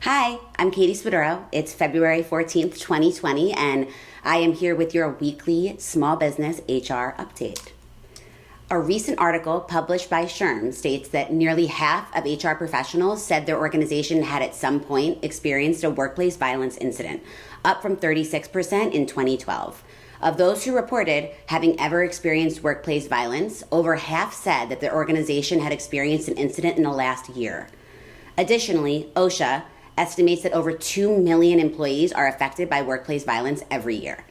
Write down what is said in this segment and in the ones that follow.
Hi, I'm Katie Spadoro. It's February 14th, 2020, and I am here with your weekly small business HR update. A recent article published by SHRM states that nearly half of HR professionals said their organization had at some point experienced a workplace violence incident, up from 36% in 2012. Of those who reported having ever experienced workplace violence, over half said that their organization had experienced an incident in the last year. Additionally, OSHA estimates that over 2 million employees are affected by workplace violence every year.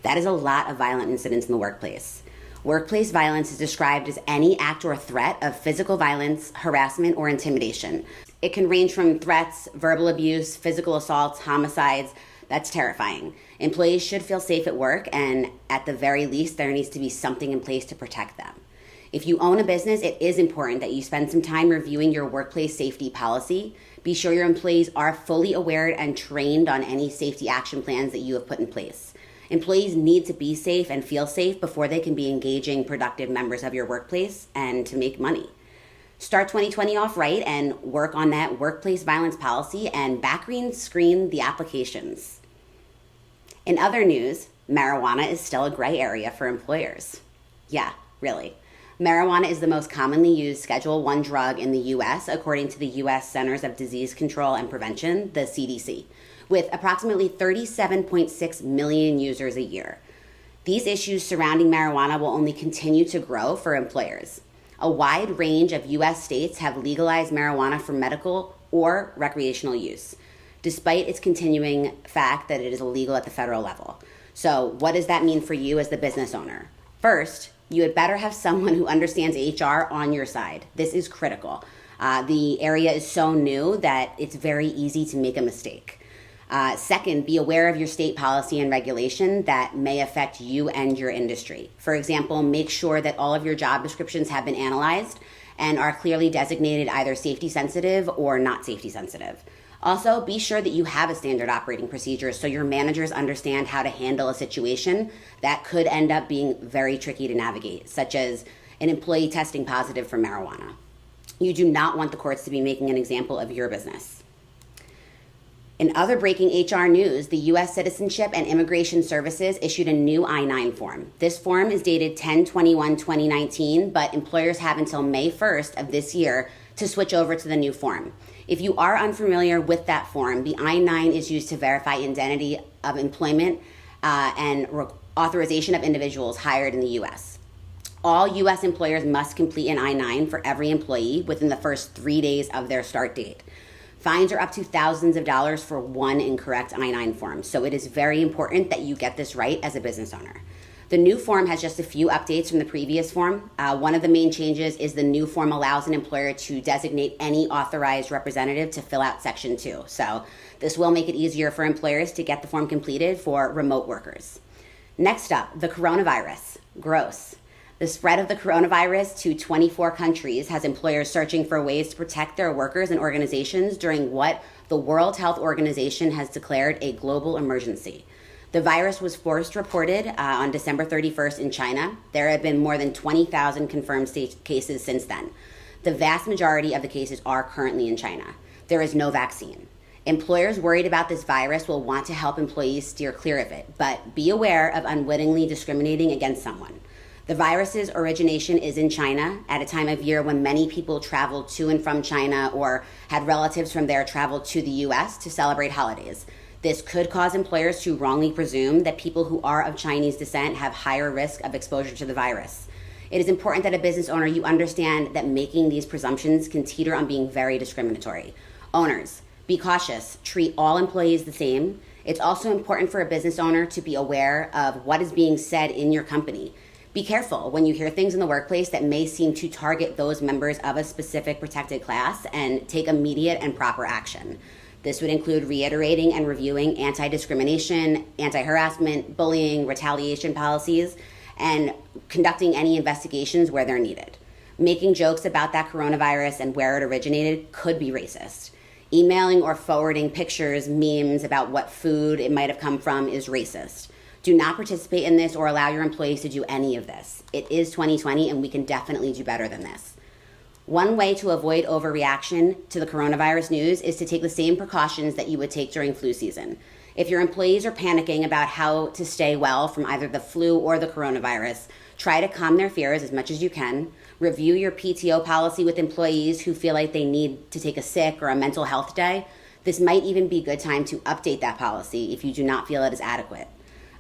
That is a lot of violent incidents in the workplace. Workplace violence is described as any act or threat of physical violence, harassment, or intimidation. It can range from threats, verbal abuse, physical assaults, homicides. That's terrifying. Employees should feel safe at work, and at the very least, there needs to be something in place to protect them. If you own a business, it is important that you spend some time reviewing your workplace safety policy. Be sure your employees are fully aware and trained on any safety action plans that you have put in place. Employees need to be safe and feel safe before they can be engaging, productive members of your workplace and to make money. Start 2020 off right and work on that workplace violence policy and background screen the applications. In other news, marijuana is still a gray area for employers. Yeah, really. Marijuana is the most commonly used Schedule I drug in the U.S., according to the U.S. Centers of Disease Control and Prevention, the CDC, with approximately 37.6 million users a year. These issues surrounding marijuana will only continue to grow for employers. A wide range of U.S. states have legalized marijuana for medical or recreational use, despite its continuing fact that it is illegal at the federal level. So what does that mean for you as the business owner? First, you had better have someone who understands HR on your side. This is critical. The area is so new that it's very easy to make a mistake. Second, be aware of your state policy and regulation that may affect you and your industry. For example, make sure that all of your job descriptions have been analyzed and are clearly designated either safety sensitive or not safety sensitive. Also, be sure that you have a standard operating procedure so your managers understand how to handle a situation that could end up being very tricky to navigate, such as an employee testing positive for marijuana. You do not want the courts to be making an example of your business. In other breaking HR news, the U.S. Citizenship and Immigration Services issued a new I-9 form. This form is dated 10/21/2019, but employers have until May 1st of this year to switch over to the new form. If you are unfamiliar with that form, the I-9 is used to verify identity of employment and authorization of individuals hired in the U.S. All U.S. employers must complete an I-9 for every employee within the first 3 days of their start date. Fines are up to thousands of dollars for one incorrect I-9 form, so it is very important that you get this right as a business owner. The new form has just a few updates from the previous form. One of the main changes is the new form allows an employer to designate any authorized representative to fill out Section 2. So this will make it easier for employers to get the form completed for remote workers. Next up, the coronavirus. Gross. The spread of the coronavirus to 24 countries has employers searching for ways to protect their workers and organizations during what the World Health Organization has declared a global emergency. The virus was first reported on December 31st in China. There have been more than 20,000 confirmed cases since then. The vast majority of the cases are currently in China. There is no vaccine. Employers worried about this virus will want to help employees steer clear of it, but be aware of unwittingly discriminating against someone. The virus's origination is in China at a time of year when many people travel to and from China or had relatives from there travel to the U.S. to celebrate holidays. This could cause employers to wrongly presume that people who are of Chinese descent have higher risk of exposure to the virus. It is important that a business owner, you understand that making these presumptions can teeter on being very discriminatory. Owners, be cautious. Treat all employees the same. It's also important for a business owner to be aware of what is being said in your company. Be careful when you hear things in the workplace that may seem to target those members of a specific protected class and take immediate and proper action. This would include reiterating and reviewing anti-discrimination, anti-harassment, bullying, retaliation policies, and conducting any investigations where they're needed. Making jokes about that coronavirus and where it originated could be racist. Emailing or forwarding pictures, memes about what food it might have come from is racist. Do not participate in this or allow your employees to do any of this. It is 2020 and we can definitely do better than this. One way to avoid overreaction to the coronavirus news is to take the same precautions that you would take during flu season. If your employees are panicking about how to stay well from either the flu or the coronavirus, try to calm their fears as much as you can. Review your PTO policy with employees who feel like they need to take a sick or a mental health day. This might even be a good time to update that policy if you do not feel it is adequate.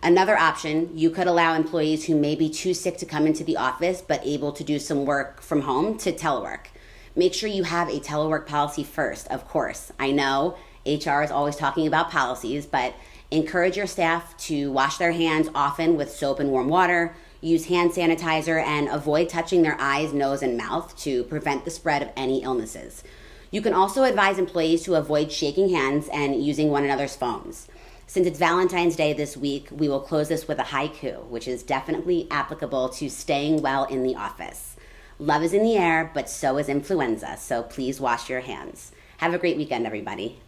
Another option, you could allow employees who may be too sick to come into the office but able to do some work from home to telework. Make sure you have a telework policy first, of course. I know HR is always talking about policies, but encourage your staff to wash their hands often with soap and warm water, use hand sanitizer, and avoid touching their eyes, nose, and mouth to prevent the spread of any illnesses. You can also advise employees to avoid shaking hands and using one another's phones. Since it's Valentine's Day this week, we will close this with a haiku, which is definitely applicable to staying well in the office. Love is in the air, but so is influenza, so please wash your hands. Have a great weekend, everybody.